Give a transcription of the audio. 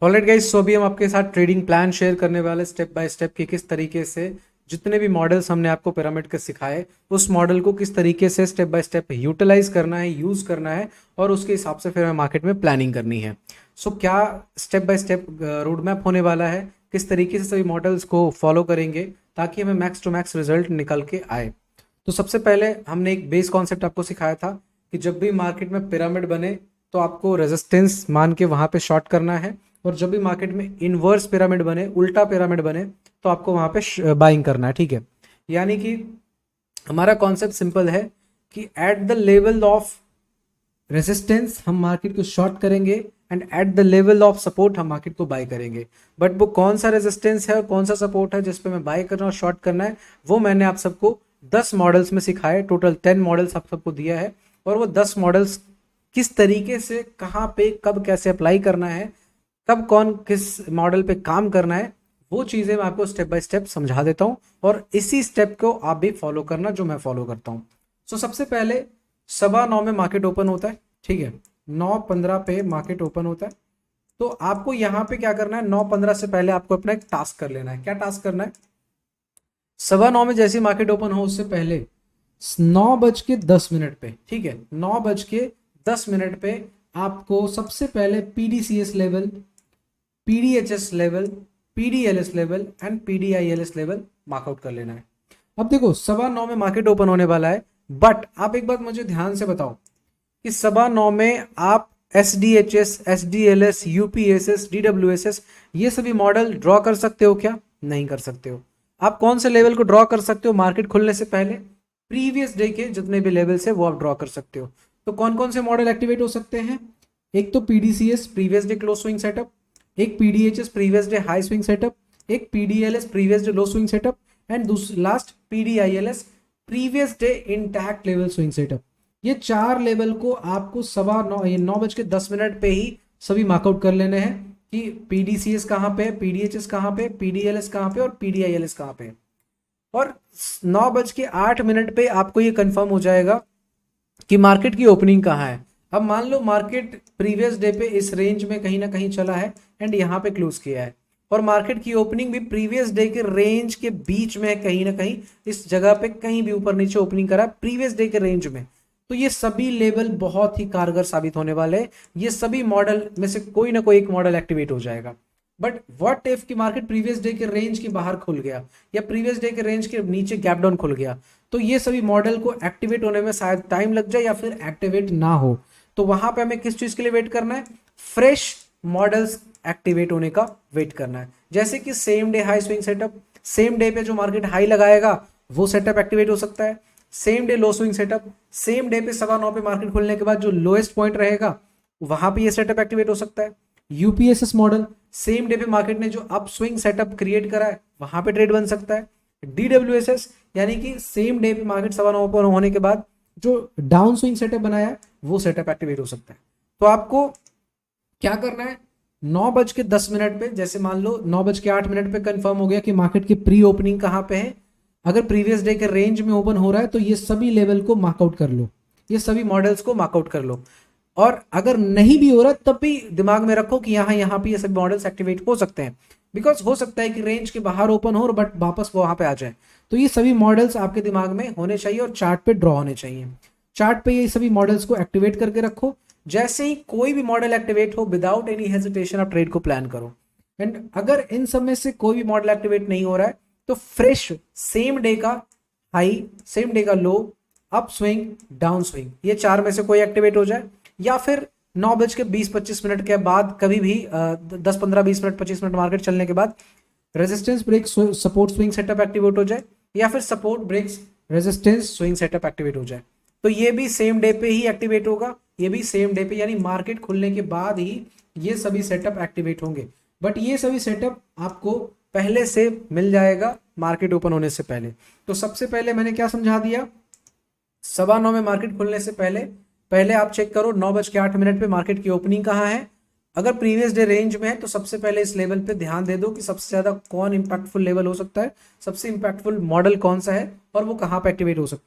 Alright guys, सो अभी हम आपके साथ ट्रेडिंग प्लान शेयर करने वाले स्टेप बाय स्टेप कि किस तरीके से जितने भी मॉडल्स हमने आपको पिरामिड के सिखाए उस मॉडल को किस तरीके से स्टेप बाय स्टेप यूटिलाइज करना है, यूज करना है और उसके हिसाब से फिर हमें मार्केट में प्लानिंग करनी है। सो क्या step by step road map होने वाला है, किस तरीके से सभी मॉडल्स को फॉलो करेंगे ताकि हमें मैक्स टू मैक्स रिजल्ट निकल के आए। तो सबसे पहले हमने एक बेस कॉन्सेप्ट आपको सिखाया था कि जब भी मार्केट में पिरामिड बने तो आपको रेजिस्टेंस मान के वहां पे शॉर्ट करना है, और जब भी मार्केट में इनवर्स पिरामिड बने, उल्टा पिरामिड बने, तो आपको वहां पे बाइंग करना है। ठीक है, यानी कि हमारा कॉन्सेप्ट सिंपल है कि at the level of resistance हम मार्केट को शॉर्ट करेंगे and at the level of support हम मार्केट को बाय करेंगे। बट वो कौन सा रेजिस्टेंस है और कौन सा सपोर्ट है जिस पे मैं बाय करना और शॉर्ट करना है, वो मैंने आप सबको 10 मॉडल्स में सिखाए। टोटल 10 मॉडल्स आप सबको दिया है, और वो 10 मॉडल्स किस तरीके से कहाँ पे कब कैसे अप्लाई करना है, कब कौन किस मॉडल पे काम करना है, वो चीज़ें मैं आपको स्टेप बाय स्टेप समझा देता हूँ, और इसी स्टेप को आप भी फॉलो करना जो मैं फॉलो करता हूँ। सो सबसे पहले 9:15 में मार्केट ओपन होता है। ठीक है, 9:15 पे मार्केट ओपन होता है। तो आपको यहाँ पे क्या करना है, 9:15 से पहले आपको अपना एक टास्क कर लेना है। क्या टास्क करना है? 9:15 में जैसे मार्केट ओपन हो उससे पहले 9:10 पे, ठीक है, 9:10 पे आपको सबसे पहले PDCS level, PDHS level, PDLS level and PDILS level mark out कर लेना है। अब देखो 9:15 में मार्केट ओपन होने वाला है, बट आप एक बात मुझे ध्यान से बताओ कि 9:15 में आप S D H S, S D L S, UPSS, DWSS ये सभी मॉडल ड्रॉ कर सकते हो क्या? नहीं कर सकते हो। आप कौन से लेवल को ड्रॉ कर सकते हो मार्केट खुलने से पहले? प्रीवियस डे के जितने भी लेवल्स है वो आप ड्रॉ कर सकते हो। तो कौन कौन से मॉडल एक्टिवेट हो सकते हैं? एक तो PDCS previous day close swing setup, एक PDHS previous day high swing setup, एक PDLS previous day low swing setup and last PDILS previous day intact level swing setup. ये 4 लेवल को आपको 9:10 पे ही सभी मार्कआउट कर लेने हैं कि पीडीसीएस कहाँ पे, पीडीएचएस कहाँ पे, पीडीएलएस कहाँ पे और पीडीआईएलएस कहाँ पे। और 9:08 पे आपको ये कंफर्म हो जाएगा कि मार्केट की ओपनिंग कहाँ है। अब मान लो मार्केट प्रीवियस डे पे इस रेंज में कहीं ना कहीं चला है एंड यहाँ पे क्लोज किया है, और मार्केट की ओपनिंग भी प्रीवियस डे के रेंज के बीच में है, कहीं ना कहीं इस जगह पे कहीं भी ऊपर नीचे ओपनिंग करा प्रीवियस डे के रेंज में। तो ये सभी लेवल बहुत ही कारगर साबित होने वाले हैं। ये सभी मॉडल में से कोई ना कोई एक मॉडल एक्टिवेट हो जाएगा। बट व्हाट इफ कि मार्केट प्रीवियस डे के रेंज के बाहर खुल गया या प्रीवियस डे के रेंज के नीचे गैप डाउन खुल गया, तो ये सभी मॉडल को एक्टिवेट होने में शायद टाइम लग जाए या फिर एक्टिवेट ना हो। तो वहां पे हमें किस चीज के लिए वेट करना है? फ्रेश मॉडल्स एक्टिवेट होने का वेट करना है। जैसे कि same day high swing setup, same day पे जो मार्केट हाई लगाएगा वो सेटअप एक्टिवेट हो सकता है। Same day low swing setup, same day पे 9:15 पे मार्केट खुलने के बाद जो लोएस्ट पॉइंट रहेगा वहां पे ये सेटअप एक्टिवेट हो सकता है। यूपीएसएस मॉडल, सेम डे पे मार्केट ने जो अप स्विंग सेटअप क्रिएट करा है वहां पे ट्रेड बन सकता है। डीडब्ल्यूएसएस यानी कि सेम डे पे मार्केट 9:15 पर होने के बाद जो डाउन स्विंग सेटअप बनाया है वो सेटअप एक्टिवेट हो सकता है। तो आपको क्या करना है, 9:10 पे, जैसे मान लो 9:08 पे कंफर्म हो गया कि मार्केट की प्री ओपनिंग कहाँ पे है, अगर प्रीवियस डे के रेंज में ओपन हो रहा है तो ये सभी लेवल को मार्कआउट कर लो, ये सभी मॉडल्स को मार्कआउट कर लो। और अगर नहीं भी हो रहा तब भी दिमाग में रखो कि यहाँ पे ये सभी मॉडल्स एक्टिवेट हो सकते हैं, बिकॉज हो सकता है कि रेंज के बाहर ओपन हो बट वापस वो वहां पे आ जाए। तो ये सभी मॉडल्स आपके दिमाग में होने चाहिए और चार्ट पे ड्रॉ होने चाहिए। चार्ट पे ये सभी मॉडल्स को एक्टिवेट करके रखो। जैसे ही कोई भी मॉडल एक्टिवेट हो, विदाउट एनी हेजिटेशन आप ट्रेड को प्लान करो। एंड अगर इन सब में से कोई भी मॉडल एक्टिवेट नहीं हो रहा है तो फ्रेश सेम डे का हाई, सेम डे का लो, अप स्विंग, डाउन स्विंग, ये 4 में से कोई एक्टिवेट हो जाए, या फिर 9:20-25 के बाद कभी भी 10-15-20 मिनट 25 मिनट मार्केट चलने के बाद resistance break support swing setup activate हो जाए, या फिर support breaks resistance swing setup activate हो जाए। तो ये भी सेम डे पे ही एक्टिवेट होगा, ये भी सेम डे पे यानी मार्केट खुलने के बाद ही ये सभी सेटअप एक्टिवेट होंगे। बट ये सभी सेटअप आपको पहले से मिल जाएगा मार्केट ओपन होने से पहले। तो सबसे पहले मैंने क्या समझा दिया, 9:15 में मार्केट खुलने से पहले पहले आप चेक करो 9:08 पे मार्केट की ओपनिंग कहाँ है। अगर प्रीवियस डे रेंज में है तो सबसे पहले इस लेवल पे ध्यान दे दो कि सबसे ज्यादा कौन इंपैक्टफुल लेवल हो सकता है, सबसे इंपैक्टफुल मॉडल कौन सा है और वो कहाँ पे एक्टिवेट हो सकता है।